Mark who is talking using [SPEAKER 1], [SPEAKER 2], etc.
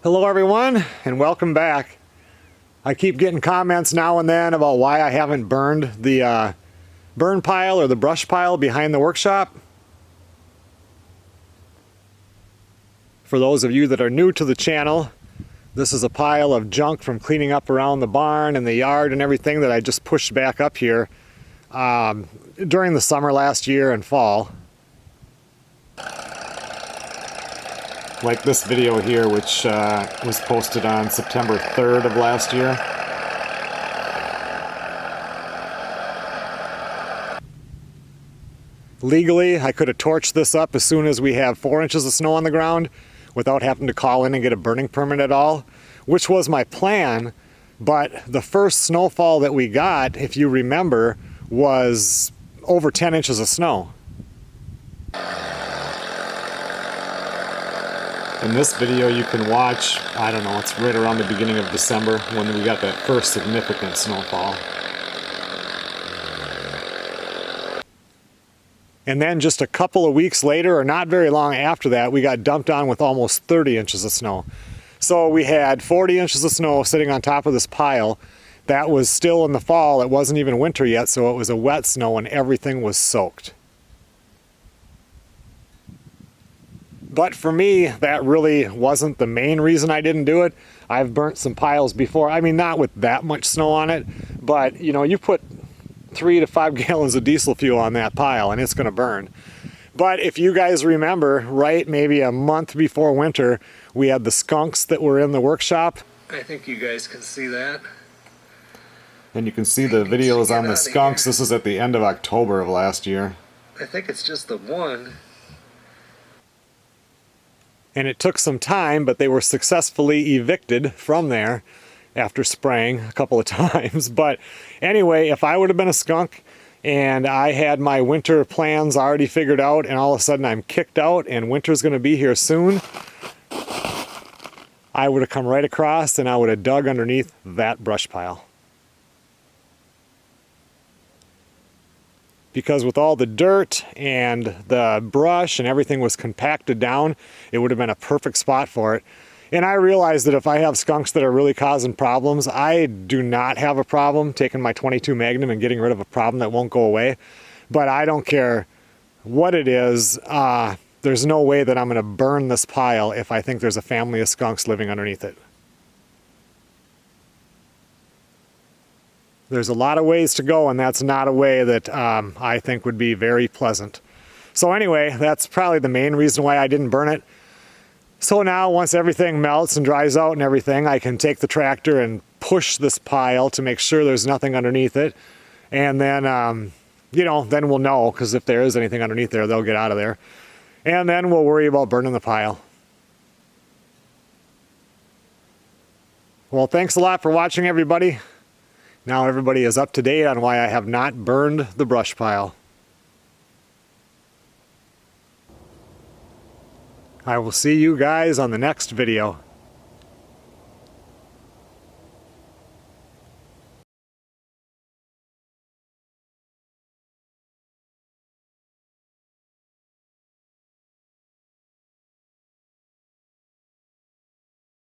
[SPEAKER 1] Hello everyone, and welcome back. I keep getting comments now and then about why I haven't burned the burn pile or the brush pile behind the workshop. For those of you that are new to the channel, this is a pile of junk from cleaning up around the barn and the yard and everything that I just pushed back up here during the summer last year and fall. Like this video here, which was posted on September 3rd of last year. Legally, I could have torched this up as soon as we have 4 inches of snow on the ground without having to call in and get a burning permit at all, which was my plan. But the first snowfall that we got, if you remember, was over 10 inches of snow. In this video you can watch, I don't know, it's right around the beginning of December when we got that first significant snowfall. And then just a couple of weeks later, or not very long after that, we got dumped on with almost 30 inches of snow. So we had 40 inches of snow sitting on top of this pile. That was still in the fall, it wasn't even winter yet, so it was a wet snow and everything was soaked. But for me, that really wasn't the main reason I didn't do it. I've burnt some piles before. I mean, not with that much snow on it, but you know, you put 3 to 5 gallons of diesel fuel on that pile and it's gonna burn. But if you guys remember, right, maybe a month before winter, we had the skunks that were in the workshop.
[SPEAKER 2] I think you guys can see that.
[SPEAKER 1] And you can see the videos on the skunks. This is at the end of October of last year.
[SPEAKER 2] I think it's just the one.
[SPEAKER 1] And it took some time, but they were successfully evicted from there after spraying a couple of times. But anyway, if I would have been a skunk and I had my winter plans already figured out and all of a sudden I'm kicked out and winter's going to be here soon, I would have come right across and I would have dug underneath that brush pile. Because with all the dirt and the brush and everything was compacted down, it would have been a perfect spot for it. And I realize that if I have skunks that are really causing problems, I do not have a problem taking my .22 Magnum and getting rid of a problem that won't go away. But I don't care what it is, there's no way that I'm going to burn this pile if I think there's a family of skunks living underneath it. There's a lot of ways to go, and that's not a way that I think would be very pleasant. So anyway, that's probably the main reason why I didn't burn it. So now, once everything melts and dries out and everything, I can take the tractor and push this pile to make sure there's nothing underneath it. And then, you know, then we'll know, because if there is anything underneath there, they'll get out of there. And then we'll worry about burning the pile. Well, thanks a lot for watching, everybody. Now everybody is up to date on why I have not burned the brush pile. I will see you guys on the next video.